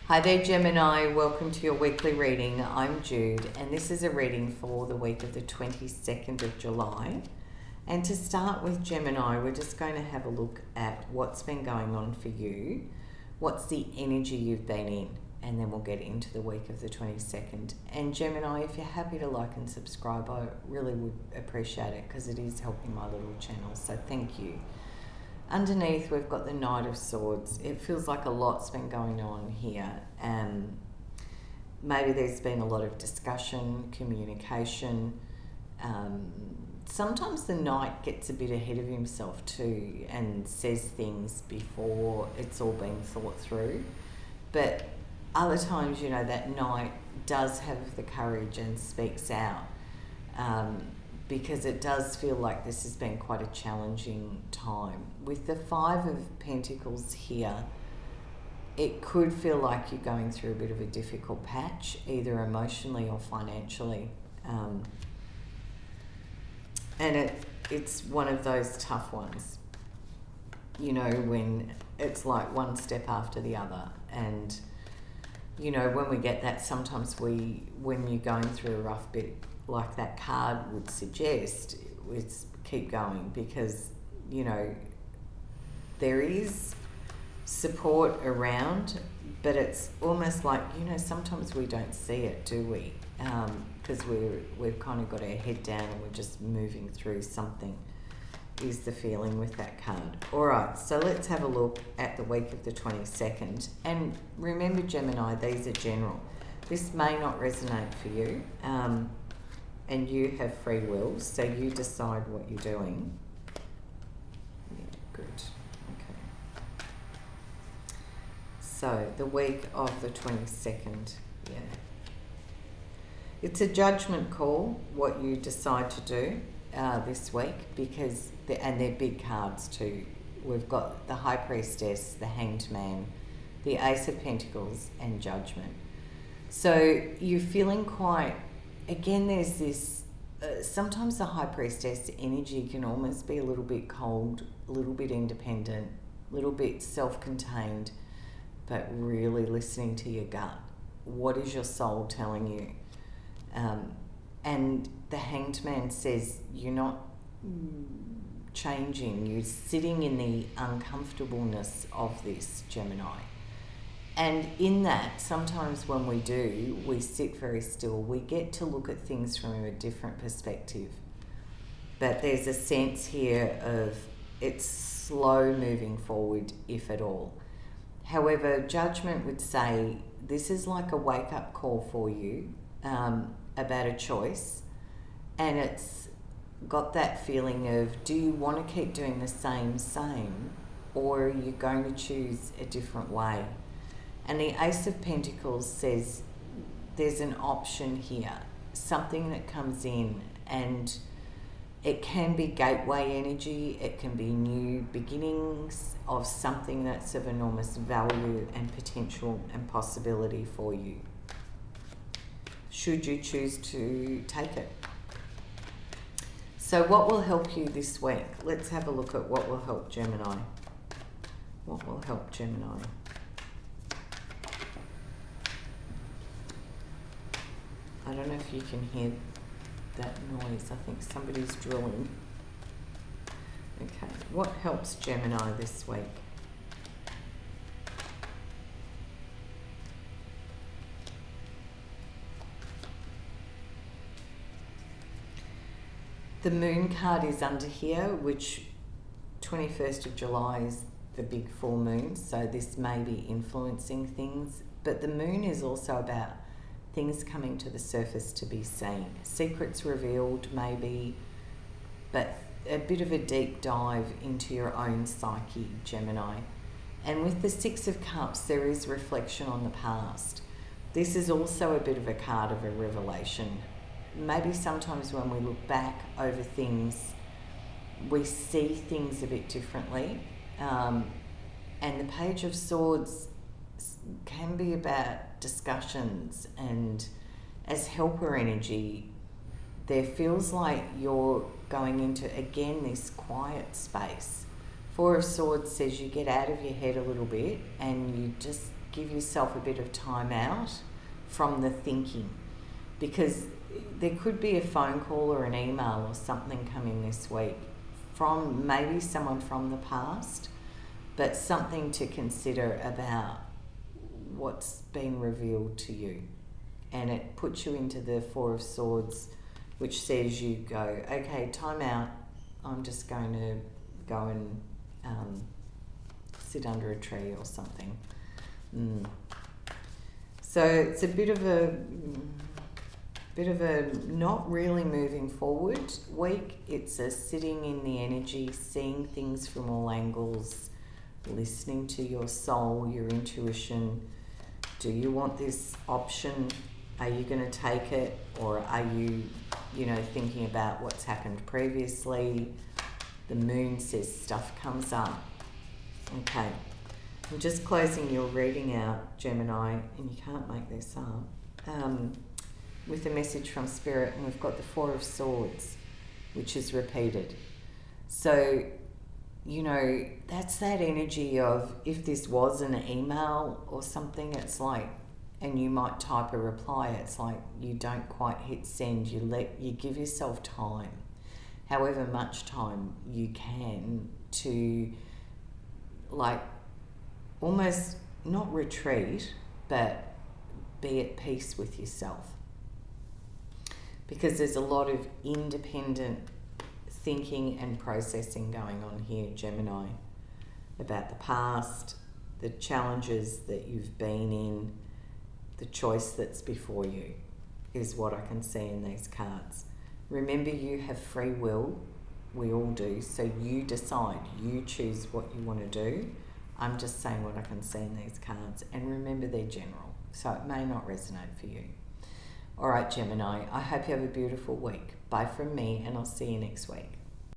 Hi there, Gemini. Welcome to your weekly reading. I'm Jude, and this is a reading for the week of the 22nd of July. And to start with, Gemini, we're just going to have a look at what's been going on for you, what's the energy you've been in, and then we'll get into the week of the 22nd. And Gemini, if you're happy to like and subscribe, I really would appreciate it because it is helping my little channel, so thank you. Underneath, we've got the Knight of Swords. It feels like a lot's been going on here. Maybe there's been a lot of discussion, communication. Sometimes the Knight gets a bit ahead of himself too and says things before it's all been thought through. But other times, you know, that Knight does have the courage and speaks out. Because it does feel like this has been quite a challenging time. With the Five of Pentacles here, it could feel like you're going through a bit of a difficult patch, either emotionally or financially. And it's one of those tough ones, you know, when it's like one step after the other. And, you know, when we get that, sometimes when you're going through a rough bit, like that card would suggest, it's keep going, because, you know, there is support around, but it's almost like, you know, sometimes we don't see it, do we? Because we've kind of got our head down and we're just moving through something, is the feeling with that card. All right, so let's have a look at the week of the 22nd. And remember, Gemini, these are general. This may not resonate for you. And you have free will, so you decide what you're doing. Yeah, good. Okay. So, the week of the 22nd, yeah. It's a judgment call, what you decide to do this week, because, and they're big cards too. We've got the High Priestess, the Hanged Man, the Ace of Pentacles, and Judgment. So, you're feeling quite... Again, there's this, sometimes the High Priestess energy can almost be a little bit cold, a little bit independent, a little bit self-contained, but really listening to your gut. What is your soul telling you? And the Hanged Man says you're not changing, you're sitting in the uncomfortableness of this, Gemini. And in that, sometimes when we do, we sit very still. We get to look at things from a different perspective. But there's a sense here of it's slow moving forward, if at all. However, Judgment would say this is like a wake-up call for you about a choice. And it's got that feeling of, do you want to keep doing the same, or are you going to choose a different way? And the Ace of Pentacles says there's an option here, something that comes in, and it can be gateway energy, it can be new beginnings of something that's of enormous value and potential and possibility for you, should you choose to take it. So what will help you this week? Let's have a look at what will help Gemini. What will help Gemini? I don't know if you can hear that noise. I think somebody's drilling. Okay, what helps Gemini this week? The Moon card is under here, which 21st of July is the big full moon, so this may be influencing things. But the Moon is also about things coming to the surface to be seen. Secrets revealed, maybe, but a bit of a deep dive into your own psyche, Gemini. And with the Six of Cups, there is reflection on the past. This is also a bit of a card of a revelation. Maybe sometimes when we look back over things, we see things a bit differently. And the Page of Swords can be about discussions, and as helper energy, there feels like you're going into, again, this quiet space. Four of Swords says you get out of your head a little bit and you just give yourself a bit of time out from the thinking, because there could be a phone call or an email or something coming this week from maybe someone from the past, but something to consider about what's been revealed to you. And it puts you into the Four of Swords, which says you go, okay, time out, I'm just going to go and sit under a tree or something. So it's a bit of a not really moving forward week. It's a sitting in the energy, seeing things from all angles, listening to your soul, your intuition. Do you want this option? Are you going to take it? Or are you, thinking about what's happened previously? The moon says stuff comes up. Okay. I'm just closing your reading out, Gemini, and you can't make this up, with a message from Spirit, and we've got the Four of Swords, which is repeated. So, that's that energy of, if this was an email or something, it's like, and you might type a reply, it's like you don't quite hit send, you give yourself time, however much time you can, to almost not retreat, but be at peace with yourself. Because there's a lot of independent thinking and processing going on here, Gemini, about the past, the challenges that you've been in, the choice that's before you, is what I can see in these cards. Remember, you have free will. We all do. So you decide. You choose what you want to do. I'm just saying what I can see in these cards. And remember, they're general, so it may not resonate for you. All right, Gemini, I hope you have a beautiful week. Bye from me, and I'll see you next week.